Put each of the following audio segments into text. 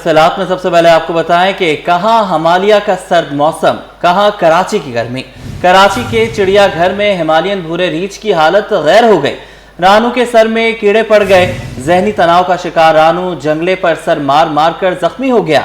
तफसीलात में सबसे पहले आपको बताएं कि कहाँ हिमालय का सर्द मौसम, कहाँ कराची की गर्मी। कराची के चिड़ियाघर में हिमालयन भूरे रीछ की हालत गैर हो गई। रानू के सर में कीड़े पड़ गए। जहनी तनाव का शिकार रानू जंगले पर सर मार मार कर जख्मी हो गया।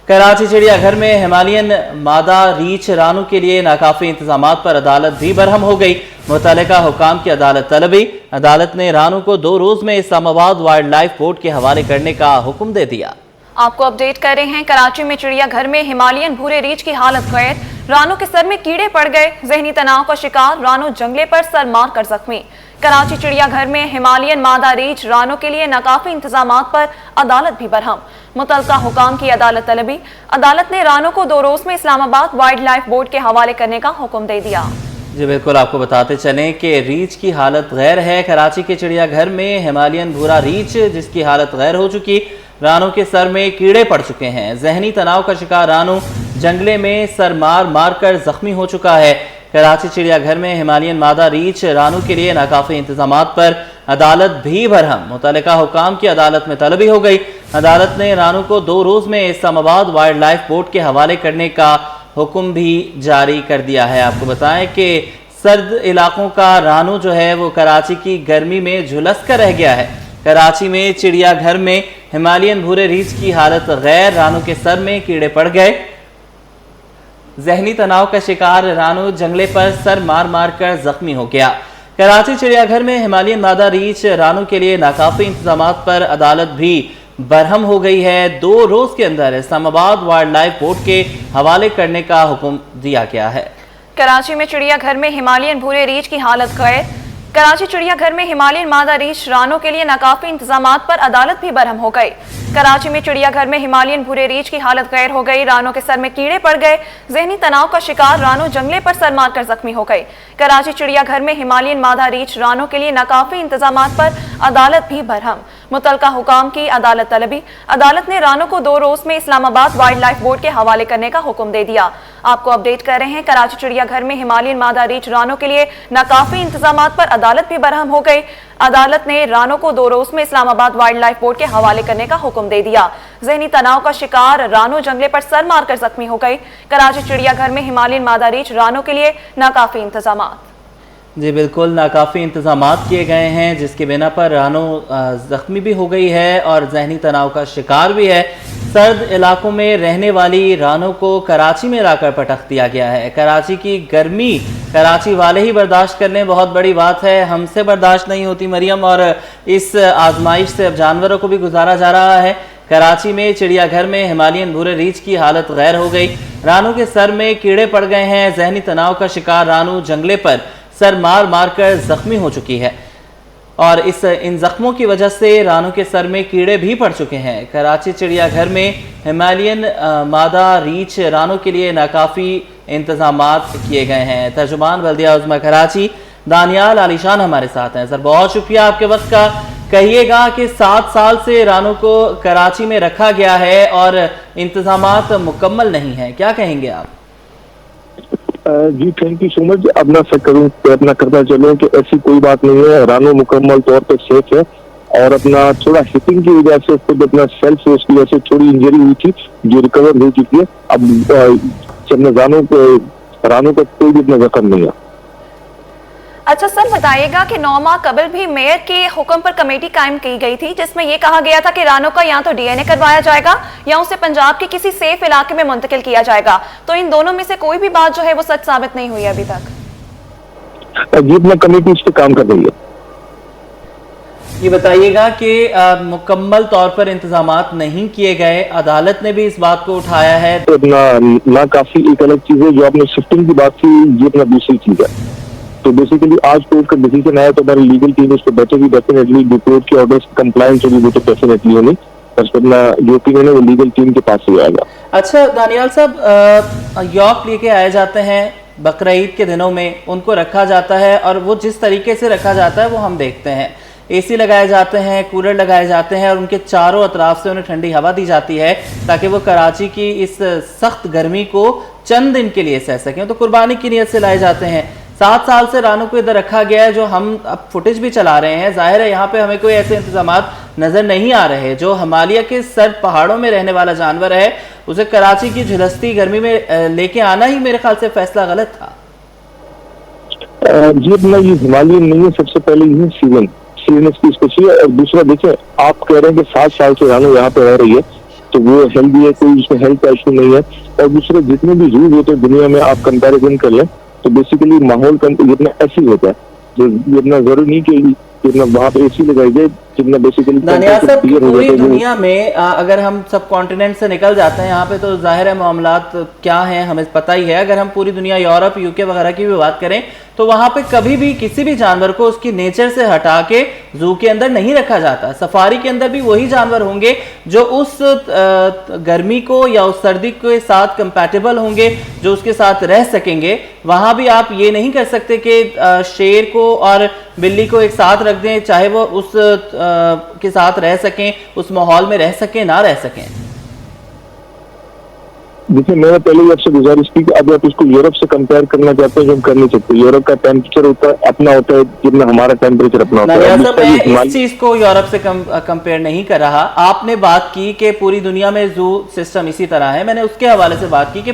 कराची चिड़ियाघर में हिमालयन मादा रीछ रानू के लिए नाकाफी इंतजाम पर अदालत भी बरहम हो गई। मुतल्लिका हुकाम की अदालत तलबी। अदालत ने रानू को 2 रोज में इस्लामाबाद वाइल्ड लाइफ बोर्ड के हवाले करने का हुक्म दे दिया। आपको अपडेट कर रहे हैं। कराची में चिड़ियाघर में हिमालयन भूरे रीछ की हालत गैर। रानू के सर में कीड़े पड़ गए। जहनी तनाव का शिकार रानू जंगले पर सर मार कर जख्मी। कराची चिड़ियाघर में हिमालयन मादा रीछ रानू के लिए नाकाफी इंतजाम पर अदालत भी बरहम। मुतल्लिका हुकाम की अदालत तलबी। अदालत ने रानू को 2 रोज में इस्लामाबाद वाइल्ड लाइफ बोर्ड के हवाले करने का हुक्म दे दिया। जी बिल्कुल, आपको बताते चलें कि रीछ की हालत गैर है। कराची के चिड़ियाघर में हिमालयन भूरा रीछ जिसकी हालत गैर हो चुकी। रानू के सर में कीड़े पड़ चुके हैं। जहनी तनाव का शिकार रानू जंगले में सर मार मार कर जख्मी हो चुका है। कराची चिड़ियाघर में हिमालयन मादा रीछ रानू के लिए नाकाफी इंतजाम पर अदालत भी बरहम। मुतल्लिका हुकाम की अदालत में तलबी हो गई। अदालत ने रानू को 2 रोज में इस्लामाबाद वाइल्ड लाइफ बोर्ड के हवाले करने का हुक्म भी जारी कर दिया है। आपको बताएं कि सर्द इलाकों का रानू जो है वो कराची की गर्मी में झुलस कर रह गया है। कराची में चिड़ियाघर में हिमालयन भूरे रीछ की हालत गैर। रानू के सर में कीड़े पड़ गए। जहनी तनाव का शिकार रानू जंगले पर सर मार मार कर जख्मी हो गया। कराची चिड़ियाघर में हिमालयन मादा रीछ रानू के लिए नाकाफी इंतजाम पर अदालत भी बरहम हो गई है। 2 रोज के अंदर इस्लामाबाद वाइल्ड लाइफ बोर्ड के हवाले करने का हुक्म दिया गया है। कराची में चिड़ियाघर में हिमालयन भूरे रीछ की हालत गैर। कराची चिड़ियाघर में हिमालयन मादा रीछ रानू के लिए नाकाफी इंतजाम पर अदालत भी बरहम हो गई। कराची में चिड़ियाघर में हिमालयन भूरे रीछ की हालत गैर हो गई। रानू के सर में कीड़े पड़ गए। जहनी तनाव का शिकार रानू जंगले पर सर मारकर जख्मी हो गई। कराची चिड़ियाघर में हिमालयन मादा रीछ रानू के लिए नाकाफी इंतजाम पर अदालत भी बरहम। मुतल्लिका हुकाम की अदालत तलबी। अदालत ने रानू को 2 रोज में इस्लामाबाद वाइल्ड लाइफ बोर्ड के हवाले करने का हुक्म दे दिया। आपको अपडेट कर रहे हैं। कराची चिड़ियाघर में हिमालयन मादा रीछ रानू के लिए नाकाफी इंतजाम पर अदालत भी बरहम हो गई। अदालत ने रानू को 2 रोज में इस्लामाबाद वाइल्ड लाइफ बोर्ड के हवाले करने का हुक्म दे दिया। जहनी तनाव का शिकार रानू जंगले पर सर मारकर जख्मी हो गई। कराची चिड़ियाघर में हिमालयन मादा रीछ रानू के लिए नाकाफी इंतजाम। जी बिल्कुल, नाकाफ़ी इंतजाम किए गए हैं जिसकी बिना पर रानू ज़ख्मी भी हो गई है और जहनी तनाव का शिकार भी है। सर्द इलाकों में रहने वाली रानू को कराची में लाकर पटक दिया गया है। कराची की गर्मी कराची वाले ही बर्दाश्त कर लें, बहुत बड़ी बात है। हमसे बर्दाश्त नहीं होती मरियम, और इस आजमाइश से अब जानवरों को भी गुजारा जा रहा है। कराची में चिड़ियाघर में हिमालयन भूरे रीछ की हालत गैर हो गई। रानू के सर में कीड़े पड़ गए हैं। जहनी तनाव का शिकार रानू जंगले पर सर मार मार कर जख्मी हो चुकी है और इन जख्मों की वजह से रानू के सर में कीड़े भी पड़ चुके हैं। कराची चिड़ियाघर में हिमालयन मादा रीछ रानू के लिए नाकाफ़ी इंतजाम किए गए हैं। तर्जुमान बल्दिया उज़्मा कराची दानियाल आलिशान हमारे साथ हैं। सर बहुत शुक्रिया आपके वक्त का। कहिएगा कि 7 साल से रानू को कराची में रखा गया है और इंतजामात मुकम्मल नहीं है, क्या कहेंगे आप? जी थैंक यू सो मच। अब मैं अपना करना चलूँ कि ऐसी कोई बात नहीं है। रानू मुकम्मल तौर पर सेफ है और अपना थोड़ा हिटिंग की वजह से खुद अपना सेल्फ उसकी वजह से थोड़ी इंजरी हुई थी जो रिकवर हो चुकी है। अब रानू का कोई भी इतना जख्म नहीं है। अच्छा सर, बताइएगा कि 9 माह कबल भी मेयर के हुक्म पर कमेटी कायम की गई थी जिसमें यह कहा गया था कि रानू का या तो डीएनए करवाया जाएगा या उसे पंजाब के किसी सेफ इलाके में मुंतकिल किया जाएगा। तो इन दोनों में से कोई भी बात जो है वो सच साबित नहीं हुई अभी तक। जी अपना कमेटी इस पे काम कर रही है। ये बताइएगा कि मुकम्मल तौर पर इंतजामात नहीं किए गए, अदालत ने भी इस बात को उठाया है। तो ना काफी एक अलग चीज है, जो आपने शिफ्टिंग की बात की ये अपना दूसरी चीज है। तो बेसिकली आज कोर्ट का डिसीजन आया तो हमारी लीगल टीम इस पर बैठेगी। डेफिनेटली जो कोर्ट के ऑर्डर्स कंप्लायंस होगी वो तो डेफिनेटली होनी, बस अपना जो ओपिनियन है वो लीगल टीम के पास ही आएगा। अच्छा दानियाल साहब, यॉक लेके आए जाते हैं बकरा ईद के दिनों में, उनको रखा जाता है और वो जिस तरीके से रखा जाता है वो हम देखते हैं। एसी लगाए जाते हैं, कूलर लगाए जाते हैं और उनके चारों अतराफ से उन्हें ठंडी हवा दी जाती है ताकि वो कराची की इस सख्त गर्मी को चंद दिन के लिए सह सकें। तो कुर्बानी की नीयत से लाए जाते हैं। 7 साल से रानू को इधर रखा गया है, जो हम अब फुटेज भी चला रहे हैं। जाहिर है यहाँ पे हमें कोई ऐसे इंतजाम नजर नहीं आ रहे। जो हिमालय के सर्द पहाड़ों में रहने वाला जानवर है उसे कराची की झुलसती गर्मी में लेके आना ही मेरे ख्याल से फैसला गलत था। जी अपना ये हिमालयन नहीं है, सबसे पहले ये सीवन की स्पेशली। और दूसरा देखें, आप कह रहे हैं कि 7 साल से रानो यहाँ पे रह रही है तो वो हेल्दी है, कोई उसमें हेल्थ का इशू नहीं है। और दूसरे जितने भी जू होते हैं दुनिया में आप कंपैरिजन कर लें तो बेसिकली माहौल जितना ऐसी होता है, जो इतना जरूरी नहीं कि जितना वहाँ पे एसी लगाई जाए, जितना बेसिकली पूरी दुनिया में अगर हम सब कॉन्टिनेंट से निकल जाते हैं यहाँ पे तो जाहिर है मामलात क्या हैं हमें पता ही है। अगर हम पूरी दुनिया यूरोप यूके वगैरह की भी बात करें तो वहां पे कभी भी किसी भी जानवर को उसकी नेचर से हटा के जू के अंदर नहीं रखा जाता। सफारी के अंदर भी वही जानवर होंगे जो उस गर्मी को या उस सर्दी के साथ कंपैटिबल होंगे, जो उसके साथ रह सकेंगे। वहां भी आप ये नहीं कर सकते कि शेर को और बिल्ली को एक साथ रख दें, चाहे वो उस के साथ रह सकें, उस माहौल में रह सकें ना रह सकें। देखिए मैंने पहले ही आपसे गुजारिश की कि अब आप इसको यूरोप से कंपेयर करना चाहते हैं जो हम कर नहीं सकते। यूरोप का टेम्परेचर होता है अपना होता है, जितना हमारा टेम्परेचर अपना होता है। मैं इस चीज को यूरोप से कंपेयर नहीं कर रहा। आपने बात की कि पूरी दुनिया में जू सिस्टम इसी तरह है, मैंने उसके हवाले से बात की कि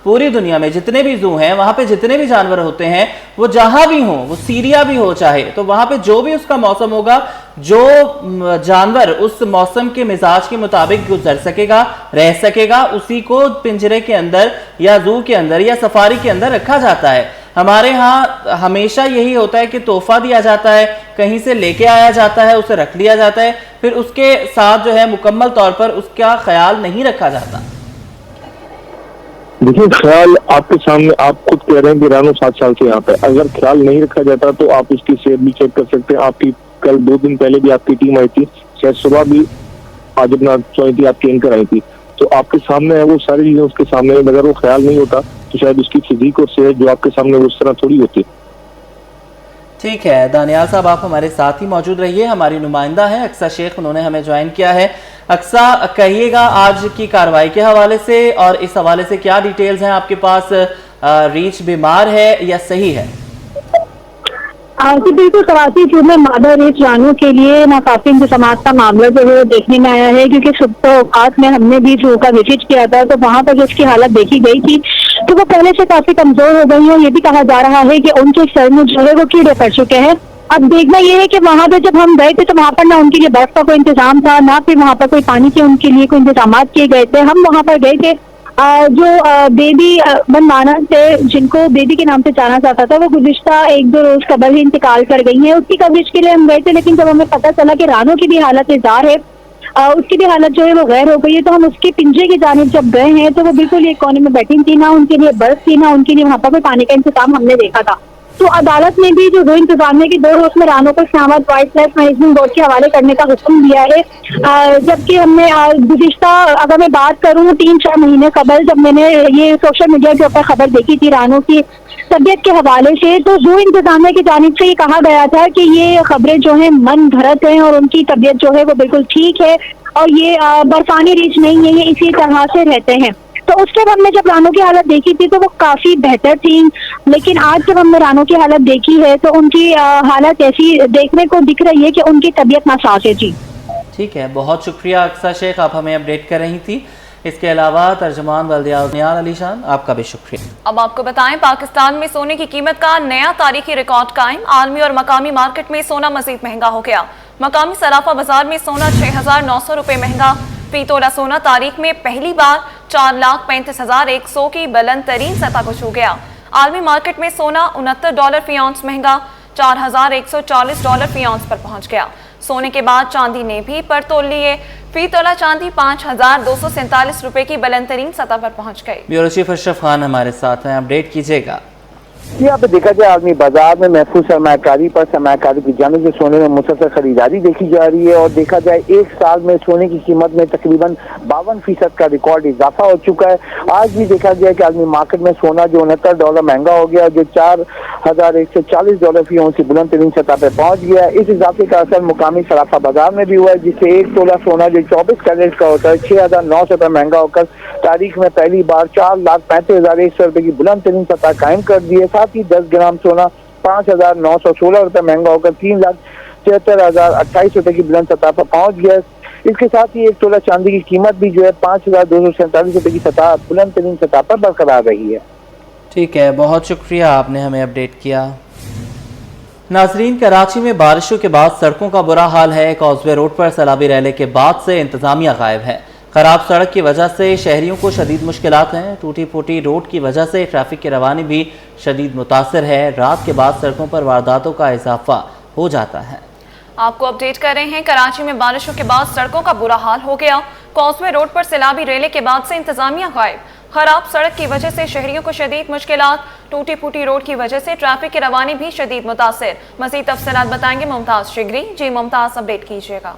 पूरी दुनिया में जितने भी जू हैं वहां पे जितने भी जानवर होते हैं वो जहां भी हो, वो सीरिया भी हो चाहे, तो वहां पे जो भी उसका मौसम होगा, जो जानवर उस मौसम के मिजाज के मुताबिक गुजर सकेगा, रह सकेगा, उसी को पिंजरे के अंदर या जू के अंदर या सफारी के अंदर रखा जाता है। हमारे यहाँ हमेशा यही होता है कि तोहफा दिया जाता है, कहीं से लेके आया जाता है, उसे रख लिया जाता है, फिर उसके साथ जो है मुकम्मल तौर पर उसका ख्याल नहीं रखा जाता। देखिए ख्याल आपके सामने, आप खुद कह रहे हैं कि रानो 7 साल से यहाँ पे, अगर ख्याल नहीं रखा जाता तो आप उसकी सेहत भी चेक कर सकते हैं। आपकी कल 2 दिन पहले भी आपकी टीम आई थी, शायद सुबह भी आज अपना चौई थी आपकी एंकर आई थी, तो आपके सामने है वो सारी चीजें उसके सामने। अगर वो ख्याल नहीं होता तो शायद उसकी फिजिक और सेहत जो आपके सामने उस तरह थोड़ी होती। ठीक है दानियाल साहब, आप हमारे साथ ही मौजूद रहिए। हमारी नुमाइंदा है अक्सा शेख, उन्होंने हमें ज्वाइन किया है। अक्सा, कहिएगा आज की कार्रवाई के हवाले से और इस हवाले से क्या डिटेल्स हैं आपके पास? रीच बीमार है या सही है? जी बिल्कुल, कराची जू में मादा रीच रानो के लिए नाकाफी इंतजामात का मामला जो है देखने में आया है, क्योंकि सुबह औकात में हमने भी जू का विजिट किया था तो वहाँ पर जो उसकी हालत देखी गई थी तो वो पहले से काफी कमजोर हो गई है। ये भी कहा जा रहा है कि उनके सर में जो है वो कीड़े पड़ चुके हैं। अब देखना ये है कि वहां पे जब हम गए थे तो वहां पर ना उनके लिए बर्फ का कोई इंतजाम था, ना फिर वहां पर कोई पानी के उनके लिए कोई इंतजाम किए गए थे। हम वहां पर गए थे, जो बेबी बनमाना थे, जिनको बेबी के नाम से जाना जाता था, वो गुज़िश्ता 1-2 रोज कबल ही इंतकाल कर गई है। उसकी कवरेज के लिए हम गए थे, लेकिन जब हमें पता चला कि रानो की भी हालत इज़ार है, उसकी भी हालत जो है वो गैर हो गई है, तो हम उसके पिंजरे की जानिब जब गए हैं तो वो बिल्कुल एक कोने में बैठी थी, ना उनके लिए बर्फ थी, ना उनके लिए वहाँ पर कोई पानी का इंतजाम हमने देखा था। तो अदालत ने भी जो इंतजाम है कि 2 रोज में रानो को Islamabad wild life management board के हवाले करने का हुक्म दिया है। जबकि हमने गुज़िश्ता, अगर मैं बात करूँ 3-4 महीने कबल जब मैंने ये सोशल मीडिया के ऊपर खबर देखी थी रानो की तबीयत के हवाले से, तो जू इंतजामिया की जानिब से ये कहा गया था कि ये खबरें जो है मन घड़त हैं और उनकी तबीयत जो है वो बिल्कुल ठीक है और ये बर्फानी रीच नहीं है, ये इसी तरह से रहते हैं। तो उस टाइम हमने जब रानो की हालत देखी थी तो वो काफी बेहतर थी, लेकिन आज जब हमने रानो की हालत देखी है तो उनकी हालत ऐसी देखने को दिख रही है कि उनकी तबीयत नासाज है। जी ठीक है, बहुत शुक्रिया अक्सा शेख, आप हमें अपडेट कर रही थी। इसके अलावा तर्जुमान बल्दियाल अलीशान, आपका भी शुक्रिया। अब आपको बताएं, पाकिस्तान में सोने की कीमत का नया तारीखी रिकॉर्ड कायम। आलमी और मकामी मार्केट में सोना मजीद महंगा हो गया। मकामी सराफा बाजार में सोना 6,900 रुपए महंगा। फी तोला सोना तारीख में पहली बार 4,35,100 की बुलंद तरीन सतह को छू गया। आलमी मार्केट में सोना $69 फी औंस महंगा $4,140 फी औंस पर पहुंच गया। सोने के बाद चांदी ने भी पर तोल लिए। फी तोला चांदी 5,247 रुपए की बुलंद तरीन सतह पर पहुंच गई। ब्यूरो चीफ अशरफ खान हमारे साथ हैं, अपडेट कीजिएगा। यहाँ पे देखा जाए आलमी बाजार में महफूज सरमाकारी पर सरमाकारी की जानिब से सोने में मुसलसल खरीदारी देखी जा रही है और देखा जाए एक साल में सोने की कीमत में तकरीबन 52% का रिकॉर्ड इजाफा हो चुका है। आज भी देखा गया कि आलमी मार्केट में सोना जो $69 महंगा हो गया, जो $4,140 फी औंस की बुलंद तरीन सतह पर पहुंच गया। इस इजाफे का असर मुकामी सराफा बाजार में भी हुआ है, जिससे 1 तोला सोना जो 24 कैरेट का होता है 6,900 रुपये महंगा होकर तारीख में पहली बार 4,35,100 रुपये की बुलंद तरीन सतह कायम कर दी है। साथ ही 10 ग्राम सोना 5,916 रुपये महंगा होकर ₹73,028 की बुलंद सतह पर पहुंच गया। इसके साथ ही 1 तोला चांदी की कीमत भी जो है ₹5,247 की सतह बुलंद तरीन सतह पर बरकरार रही है। ठीक है, बहुत शुक्रिया, आपने हमें अपडेट किया। नाजरीन, कराची में बारिशों के बाद सड़कों का बुरा हाल है। कॉजवे रोड पर सैलाबी रैली के बाद से इंतजामिया गायब है। खराब सड़क की वजह से शहरियों को शदीद मुश्किलात हैं। टूटी फूटी रोड की वजह से ट्रैफिक की रवानी भी शदीद मुतासर है। रात के बाद सड़कों पर वारदातों का इजाफा हो जाता है। आपको अपडेट कर रहे हैं, कराची में बारिशों के बाद सड़कों का बुरा हाल हो गया। कॉजवे रोड पर सैलाबी रैली के बाद से इंतजामिया गायब। खराब सड़क की वजह से शहरियों को शदीद मुश्किलात, टूटी फूटी रोड की वजह से ट्रैफिक की रवानी भी शदीद मुतासर। मज़ीद तफसीलात बताएंगे मुमताज़ शिगरी। जी मुमताज़, अपडेट कीजिएगा।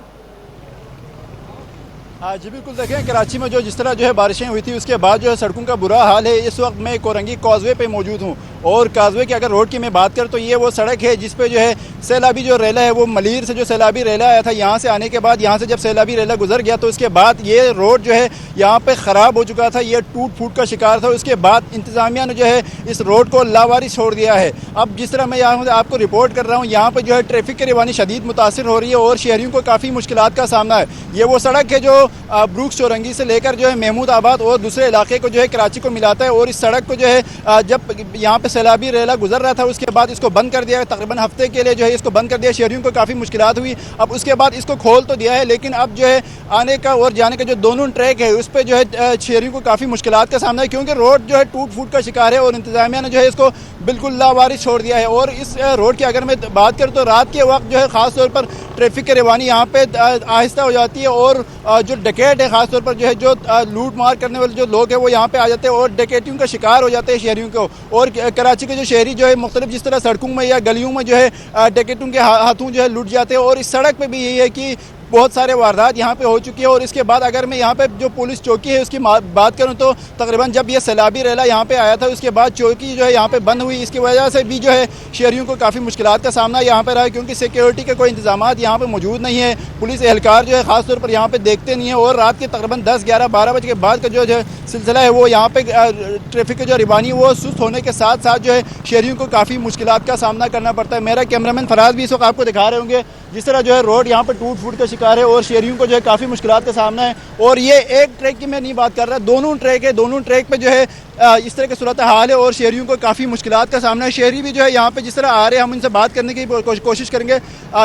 जी बिल्कुल, देखें कराची में जिस तरह जो है बारिशें हुई थी उसके बाद जो है सड़कों का बुरा हाल है। इस वक्त मैं कोरंगी कॉजवे पे मौजूद हूँ और काजवे की अगर रोड की मैं बात करूँ तो ये वो सड़क है जिस पे जो है सैलाबी जो रेला है वो मलीर से जो सैलाबी रेला आया था, यहाँ से आने के बाद यहाँ से जब सैलाबी रेला गुजर गया तो उसके बाद ये रोड जो है यहाँ पे ख़राब हो चुका था, ये टूट फूट का शिकार था। उसके बाद इंतज़ामिया ने जो है इस रोड को लावारिस छोड़ दिया है। अब जिस तरह मैं यहाँ आपको रिपोर्ट कर रहा हूँ, यहाँ पर जो है ट्रैफिक की रवानी शदीद मुतासर हो रही है और शहरियों को काफ़ी मुश्किलात का सामना है। ये वो सड़क है जो ब्रूक्स चौरंगी से लेकर जो है महमूद आबाद और दूसरे इलाके को जो है कराची को मिलाता है। और इस सड़क को जो है जब यहाँ पे सैलाबी रेला गुजर रहा था उसके बाद इसको बंद कर दिया, तकरीबन हफ्ते के लिए जो है इसको बंद कर दिया। शहरियों को काफ़ी मुश्किलात हुई। अब उसके बाद इसको खोल तो दिया है लेकिन अब जो है आने का और जाने का जो दोनों ट्रैक है उस पर जो है शहरियों को काफ़ी मुश्किलात का सामना है क्योंकि रोड जो है टूट फूट का शिकार है और इंतजामिया ने जो है इसको बिल्कुल लावारिस छोड़ दिया है। और इस रोड की अगर मैं बात करूँ तो रात के वक्त जो है ख़ास तौर पर ट्रैफिक की रवानी यहाँ पे आहिस्ता हो जाती है और जो डकैत है ख़ास तौर पर जो है जो लूट मार करने वाले जो लोग हैं वो यहाँ पे आ जाते हैं और डकैतियों का शिकार हो जाते हैं शहरियों को। और कराची के जो शहरी जो है मुख्तलिफ जिस तरह सड़कों में या गलियों में जो है डकैतों के हाथों जो है लूट जाते हैं। और इस सड़क पर भी यही है कि बहुत सारे वारदात यहाँ पे हो चुकी है। और इसके बाद अगर मैं यहाँ पे जो पुलिस चौकी है उसकी बात करूँ तो तकरीबन जब ये सैलाबी रेला यहाँ पे आया था उसके बाद चौकी जो है यहाँ पे बंद हुई। इसकी वजह से भी जो है शहरियों को काफ़ी मुश्किलात का सामना यहाँ पे रहा है क्योंकि सिक्योरिटी के कोई इंतजाम यहाँ पे मौजूद नहीं है। पुलिस एहलकार जो है ख़ासतौर पर यहाँ पे देखते नहीं है और रात के तकरीबन 10, 11, 12 बजे के बाद का जो सिलसिला है वो यहाँ पे ट्रैफिक की जो रवानी वो सुस्त होने के साथ साथ जो है शहरियों को काफ़ी मुश्किलात का सामना करना पड़ता है। मेरा कैमरामैन फराज भी इस वक्त आपको दिखा रहे होंगे जिस तरह जो है रोड यहाँ पर टूट फूट का शिकार है और शहरियों को जो है काफ़ी मुश्किलात का सामना है। और ये एक ट्रैक की मैं नहीं बात कर रहा, दोनों ट्रैक है, दोनों ट्रैक पे जो है इस तरह की सूरत हाल है और शहरियों को काफ़ी मुश्किलात का सामना है। शहरी भी जो है यहाँ पे जिस तरह आ रहे हैं, हम इनसे बात करने की कोशिश करेंगे।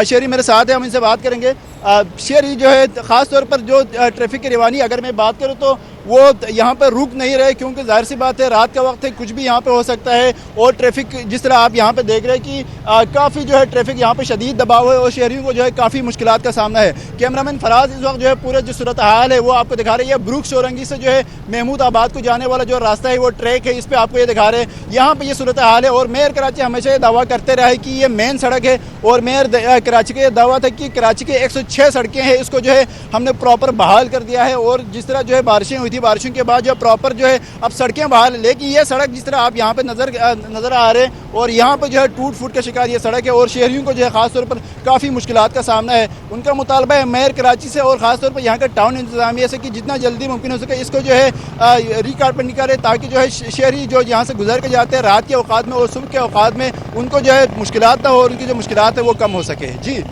शहरी मेरे साथ है, हम इनसे बात करेंगे। शहरी जो है ख़ास तौर पर जो ट्रैफिक की रवानी अगर मैं बात करूँ तो वो यहाँ पर रुक नहीं रहे क्योंकि जाहिर सी बात है रात का वक्त है, कुछ भी यहाँ पे हो सकता है। और ट्रैफिक जिस तरह आप यहाँ पे देख रहे हैं कि काफ़ी जो है ट्रैफिक यहाँ पे शदीद दबाव है और शहरियों को जो है काफ़ी मुश्किलात का सामना है। कैमरामैन फराज इस वक्त जो है पूरा जो सूरत हाल है वो आपको दिखा रहे हैं। ब्रूक्स चौरंगी से जो है महमूद आबाद को जाने वाला जो रास्ता है वो ट्रैक है, इस पर आपको ये दिखा रहे हैं। यहाँ पर ये सूरत हाल है और मेयर कराची हमेशा ये दावा करते रहा है कि ये मेन सड़क है और मेयर कराची का ये दावा था कि कराची के 106 सड़कें हैं इसको जो है हमने प्रॉपर बहाल कर दिया है। और जिस तरह जो है बारिशें हुई थी, बारिशों के बाद जो प्रॉपर जो है अब सड़कें बहाल है। लेकिन ये सड़क जिस तरह आप यहाँ पे नज़र आ रहे हैं और यहाँ पर जो है टूट फूट का शिकार ये सड़क है और शहरियों को जो है ख़ास तौर पर काफ़ी मुश्किलात का सामना है। उनका मुतालबा है मेयर कराची से और ख़ास तौर पर यहाँ का टाउन इंतजामिया से कि जितना जल्दी मुमकिन हो सके इसको जो है रिकारपेंटिंग करे ताकि जो है शहरी जो यहाँ से गुजर के जाते हैं रात के औकात में और सुबह के औकात में उनको जो है मुश्किलात ना हो और उनकी जो मुश्किलात है वो कम हो सके। जी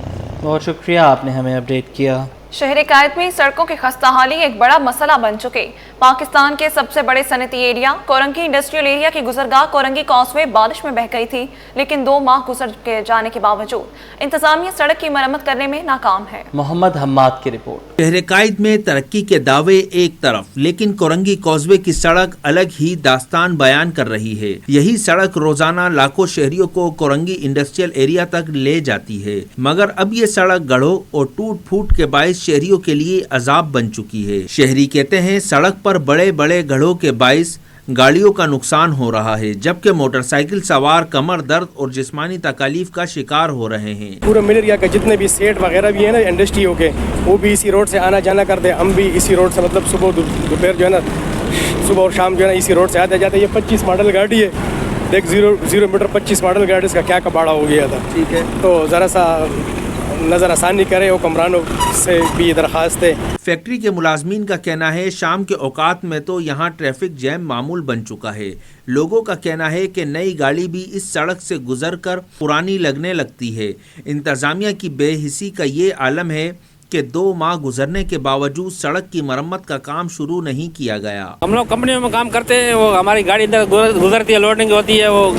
बहुत शुक्रिया, आपने हमें अपडेट किया। शहर कायद में सड़कों की खस्ताहाली एक बड़ा मसला बन चुके। पाकिस्तान के सबसे बड़े सनती एरिया कोरंगी इंडस्ट्रियल एरिया की गुजरगाह कोरंगी कॉजवे बारिश में बह गई थी लेकिन 2 माह गुजर जाने के बावजूद इंतजामिया सड़क की मरम्मत करने में नाकाम है। मोहम्मद हम्माद की रिपोर्ट। शहर कायद में तरक्की के दावे एक तरफ लेकिन कोरंगी कॉजवे की सड़क अलग ही दास्तान बयान कर रही है। यही सड़क रोजाना लाखों शहरियों को कोरंगी इंडस्ट्रियल एरिया तक ले जाती है मगर अब ये सड़क गढ़ों और टूट फूट के बायस शहरियों के लिए अजाब बन चुकी है। शहरी कहते हैं सड़क पर बड़े बड़े गढ़ों के बायस गाड़ियों का नुकसान हो रहा है जबकि मोटरसाइकिल सवार कमर दर्द और जिस्मानी तकालीफ का शिकार हो रहे हैं। पूरे मिल एरिया के जितने भी सेट वगैरह भी है ना इंडस्ट्रियों के वो भी इसी रोड से आना जाना करते हैं। हम भी इसी रोड से मतलब सुबह दोपहर जो है ना सुबह और शाम जो है ना इसी रोड से आते जाते। ये 25 मॉडल गाड़ी है, देख 0 मीटर 25 मॉडल गाड़ी, इसका क्या कबाड़ा हो गया था। ठीक है तो ज़रा सा नज़र आसानी करे, हुक्मरानों से भी दरख्वास्त है। फैक्ट्री के मुलाजमीन का कहना है शाम के औकात में तो यहाँ ट्रैफिक जैम मामूल बन चुका है। लोगों का कहना है कि नई गाड़ी भी इस सड़क से गुजरकर पुरानी लगने लगती है। इंतजामिया की बेहिसी का ये आलम है कि 2 माह गुजरने के बावजूद सड़क की मरम्मत का काम शुरू नहीं किया गया। हम लोग कंपनियों में काम करते हैं, वो हमारी गाड़ी इधर गुजरती है, लोडिंग होती है, वो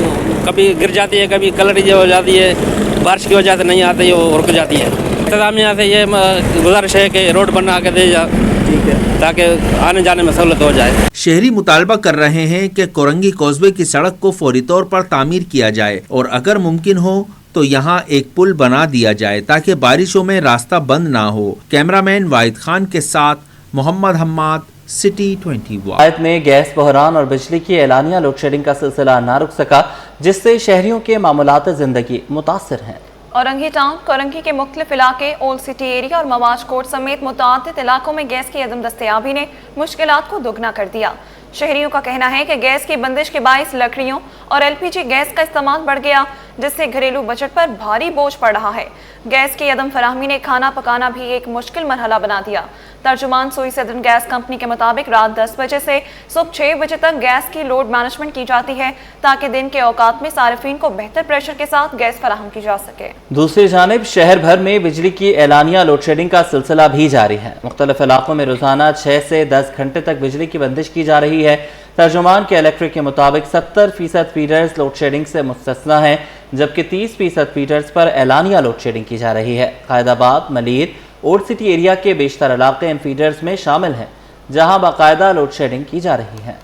कभी गिर जाती है, कभी कलर हो जाती है, बारिश की वजह से नहीं आती है, वो रुक जाती है। इंतजामिया से ये गुजारिश है कि रोड बना के दे जा, ठीक है, ताकि आने जाने में सहूलत हो जाए। शहरी मुतालबा कर रहे हैं कि कोरंगी कॉजवे की सड़क को फौरी तौर पर तामीर किया जाए और अगर मुमकिन हो तो यहाँ एक पुल बना दिया जाए ताकि बारिशों में रास्ता बंद ना हो। कैमरामैन वाहिद खान के साथ मोहम्मद हम्माद, सिटी 21। भारत में गैस बहरान और बिजली की एलानिया लोड शेडिंग का सिलसिला ना रुक सका, जिससे शहरियों के मामूलात जिंदगी मुतासर हैं। औरंगी टाउन, कोरंगी के मुख्तलिफ इलाके, ओल्ड सिटी एरिया और मवाज कोट समेत मुतादिद इलाकों में गैस की अदम दस्तयाबी ने मुश्किलात को दुगना कर दिया। शहरियों का कहना है कि गैस की बंदिश के बाइस लकड़ियों और LPG गैस का इस्तेमाल बढ़ गया, जिससे घरेलू बजट पर भारी बोझ पड़ रहा है। गैस की अदम फराहमी ने खाना पकाना भी एक मुश्किल मरहला बना दिया। तर्जुमान सोई सदन गैस कंपनी के मुताबिक रात 10 बजे से सुबह 6 बजे तक गैस की लोड मैनेजमेंट की जाती है ताकि दिन के औकात में सारिफीन को बेहतर प्रेशर के साथ गैस फराहम की जा सके। दूसरी जानिब शहर भर में बिजली की एलानिया लोड शेडिंग का सिलसिला भी जारी है। मुख्तलिफ इलाकों में रोजाना 6 से 10 घंटे तक बिजली की बंदिश की जा रही है। तर्जुमान के इलेक्ट्रिक के मुताबिक 70% फीडर्स लोड शेडिंग से मुस्तस्ना है, जबकि 30% फीडर्स पर एलानिया लोड शेडिंग की जा रही है। Qaidabad, Malir, old city area के बेशतर इलाके इन फीडर्स में शामिल हैं, जहां बाकायदा लोड शेडिंग की जा रही है।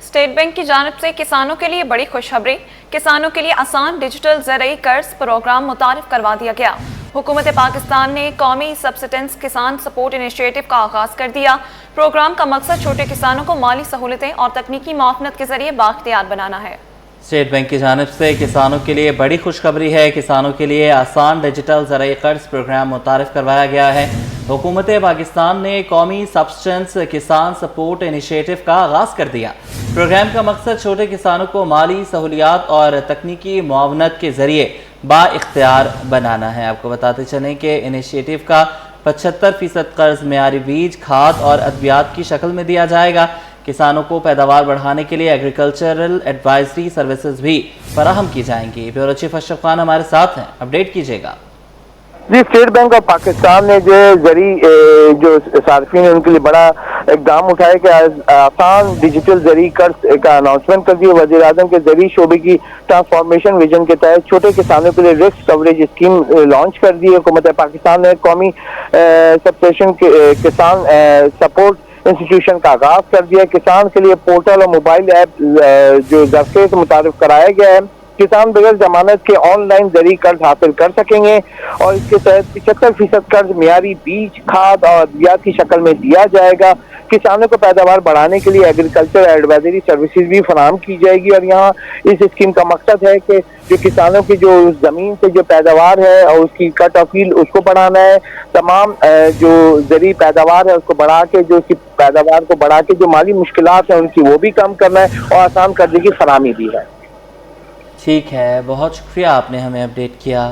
स्टेट बैंक की जानिब से किसानों के लिए बड़ी खुशखबरी, किसानों के लिए आसान डिजिटल ज़रई कर्ज प्रोग्राम मुतारिफ करवा दिया गया। हुकूमत पाकिस्तान ने कौमी सब्सिडेंस किसान सपोर्ट इनिशिएटिव का आगाज कर दिया। प्रोग्राम का मकसद छोटे किसानों को माली सहूलतें और तकनीकी मुआवनत के जरिए बाख्तियार बनाना है। स्टेट बैंक की जानिब से किसानों के लिए बड़ी खुशखबरी है। किसानों के लिए आसान डिजिटल ज़रई कर्ज प्रोग्राम मुतारिफ करवाया गया है। हुकूमत पाकिस्तान ने कौमी सब्सिडेंस किसान सपोर्ट इनिशिएटिव का आगाज कर दिया। प्रोग्राम का मकसद छोटे किसानों को माली सहूलियात और तकनीकी मुआवनत के जरिए बाइख्तियार बनाना है। आपको बताते चलें कि इनिशिएटिव का 75% कर्ज मेयारी बीज, खाद और अद्वियात की शक्ल में दिया जाएगा। किसानों को पैदावार बढ़ाने के लिए एग्रीकल्चरल एडवाइजरी सर्विसेज भी फराहम की जाएंगी। ब्यूरो चीफ अशरफ खान हमारे साथ हैं, अपडेट कीजिएगा। जी, स्टेट बैंक ऑफ पाकिस्तान ने जो जरी जो सार्फिन है उनके लिए बड़ा इकदाम उठाया कि आसान डिजिटल जरी कर्ज का अनाउंसमेंट कर दिया। वज़ीर आज़म के जरी शोबे की ट्रांसफॉर्मेशन विजन के तहत छोटे किसानों के लिए रिस्क कवरेज स्कीम लॉन्च कर दी है। हुकूमत पाकिस्तान ने कौमी सब्सिडेंस किसान सपोर्ट इंस्टीट्यूशन का आगाज कर दिया। किसान के लिए पोर्टल और मोबाइल ऐप जो दरख्त मुतारिफ कराया गया है। किसान बगैर जमानत के ऑनलाइन जरिए कर्ज हासिल कर सकेंगे और इसके तहत 75% कर्ज मियारी बीज, खाद और अद्वियात की शक्ल में दिया जाएगा। किसानों को पैदावार बढ़ाने के लिए एग्रीकल्चर एडवाइजरी सर्विसेज भी फराहम की जाएगी और यहाँ इस स्कीम का मकसद है कि जो किसानों की जो जमीन से जो पैदावार है और उसकी कट ऑफ फील्ड उसको बढ़ाना है। तमाम जो जरिए पैदावार है उसको बढ़ा के जो उसकी पैदावार को बढ़ा के जो माली मुश्किलात है उनकी वो भी कम करना है और आसान कर्जे की फराहमी भी है। ठीक है, बहुत शुक्रिया, आपने हमें अपडेट किया।